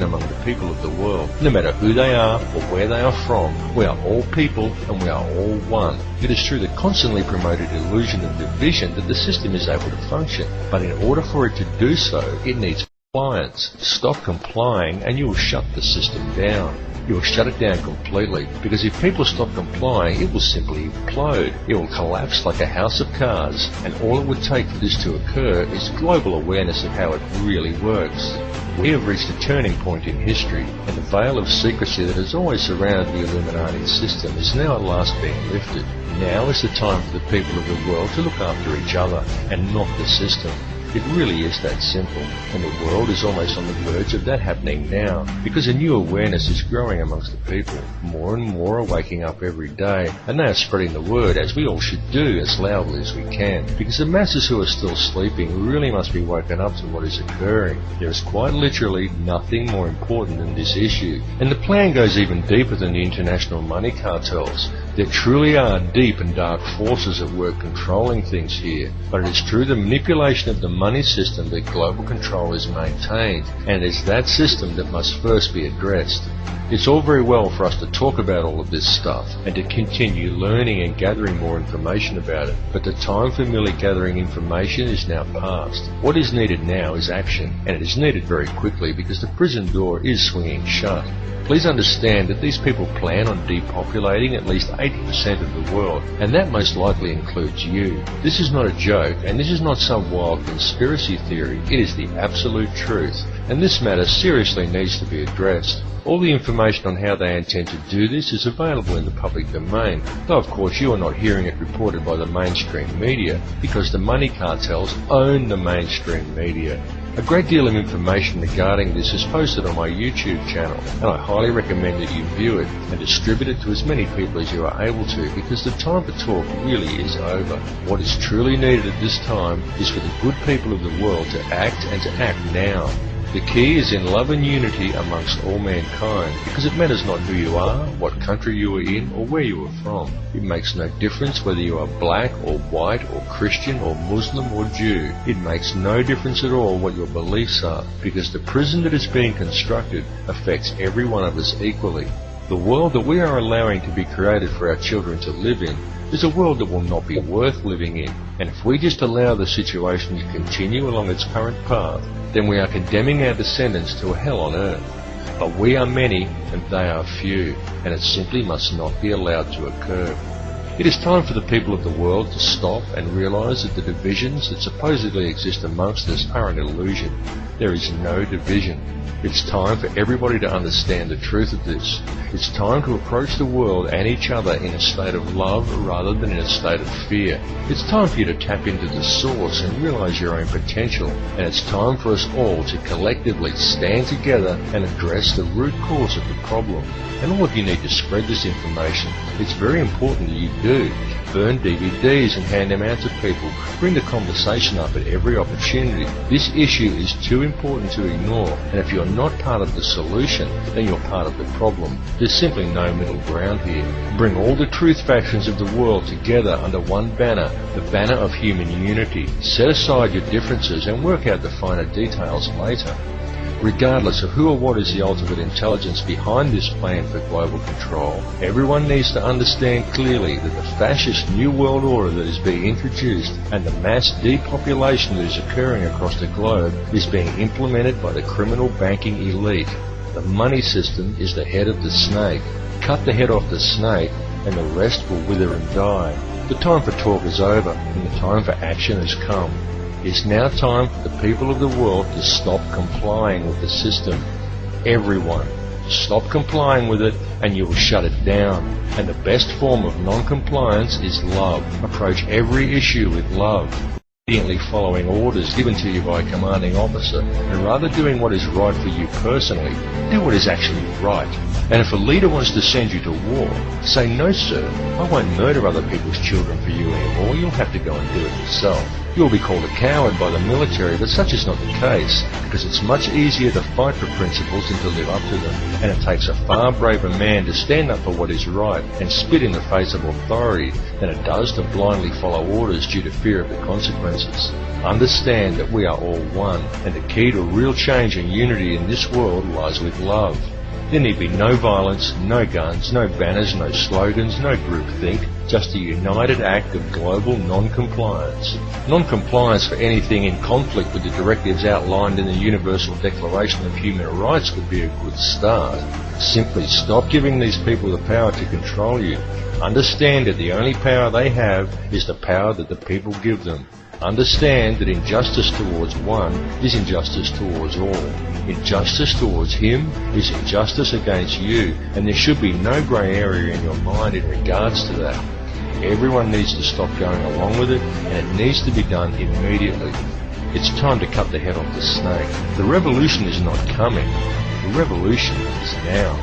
among the people of the world. No matter who they are or where they are from, we are all people and we are all one. It is through the constantly promoted illusion of division that the system is able to function, but in order for it to do so, it needs compliance. Stop complying and you will shut the system down. You will shut it down completely, because if people stop complying, it will simply implode. It will collapse like a house of cards, and all it would take for this to occur is global awareness of how it really works. We have reached a turning point in history, and the veil of secrecy that has always surrounded the Illuminati system is now at last being lifted. Now is the time for the people of the world to look after each other, and not the system. It really is that simple, and the world is almost on the verge of that happening now, because a new awareness is growing amongst the people. More and more are waking up every day, and they are spreading the word, as we all should do, as loudly as we can, because the masses who are still sleeping really must be woken up to what is occurring. There is quite literally nothing more important than this issue, and the plan goes even deeper than the international money cartels. There truly are deep and dark forces at work controlling things here, but it is through the manipulation of the money system that global control is maintained, and it is that system that must first be addressed. It's all very well for us to talk about all of this stuff and to continue learning and gathering more information about it, but the time for merely gathering information is now past. What is needed now is action, and it is needed very quickly because the prison door is swinging shut. Please understand that these people plan on depopulating at least 80% of the world, and that most likely includes you. This is not a joke, and this is not some wild conspiracy theory. It is the absolute truth, and this matter seriously needs to be addressed. All the information on how they intend to do this is available in the public domain, though of course you are not hearing it reported by the mainstream media, because the money cartels own the mainstream media. A great deal of information regarding this is posted on my YouTube channel, and I highly recommend that you view it and distribute it to as many people as you are able to, because the time for talk really is over. What is truly needed at this time is for the good people of the world to act, and to act now. The key is in love and unity amongst all mankind, because it matters not who you are, what country you are in, or where you are from. It makes no difference whether you are black or white or Christian or Muslim or Jew. It makes no difference at all what your beliefs are, because the prison that is being constructed affects every one of us equally. The world that we are allowing to be created for our children to live in is a world that will not be worth living in, and if we just allow the situation to continue along its current path, then we are condemning our descendants to a hell on earth. But we are many and they are few, and it simply must not be allowed to occur. It is time for the people of the world to stop and realize that the divisions that supposedly exist amongst us are an illusion. There is no division. It's time for everybody to understand the truth of this. It's time to approach the world and each other in a state of love rather than in a state of fear. It's time for you to tap into the source and realize your own potential. And it's time for us all to collectively stand together and address the root cause of the problem. And all of you need to spread this information. It's very important that you do. Burn DVDs and hand them out to people. Bring the conversation up at every opportunity. This issue is too important to ignore, and if you're not part of the solution, then you're part of the problem. There's simply no middle ground here. Bring all the truth factions of the world together under one banner, the banner of human unity. Set aside your differences and work out the finer details later. Regardless of who or what is the ultimate intelligence behind this plan for global control, everyone needs to understand clearly that the fascist New World Order that is being introduced and the mass depopulation that is occurring across the globe is being implemented by the criminal banking elite. The money system is the head of the snake. Cut the head off the snake and the rest will wither and die. The time for talk is over and the time for action has come. It's now time for the people of the world to stop complying with the system. Everyone, stop complying with it and you will shut it down. And the best form of non-compliance is love. Approach every issue with love. Obediently following orders given to you by a commanding officer, and rather doing what is right for you personally, do what is actually right. And if a leader wants to send you to war, say, no sir, I won't murder other people's children for you anymore, you'll have to go and do it yourself. You'll be called a coward by the military, but such is not the case, because it's much easier to fight for principles than to live up to them, and it takes a far braver man to stand up for what is right and spit in the face of authority than it does to blindly follow orders due to fear of the consequences. Understand that we are all one, and the key to real change and unity in this world lies with love. There need be no violence, no guns, no banners, no slogans, no groupthink, just a united act of global non-compliance. Non-compliance for anything in conflict with the directives outlined in the Universal Declaration of Human Rights would be a good start. Simply stop giving these people the power to control you. Understand that the only power they have is the power that the people give them. Understand that injustice towards one is injustice towards all. Injustice towards him is injustice against you, and there should be no grey area in your mind in regards to that. Everyone needs to stop going along with it, and it needs to be done immediately. It's time to cut the head off the snake. The revolution is not coming. The revolution is now.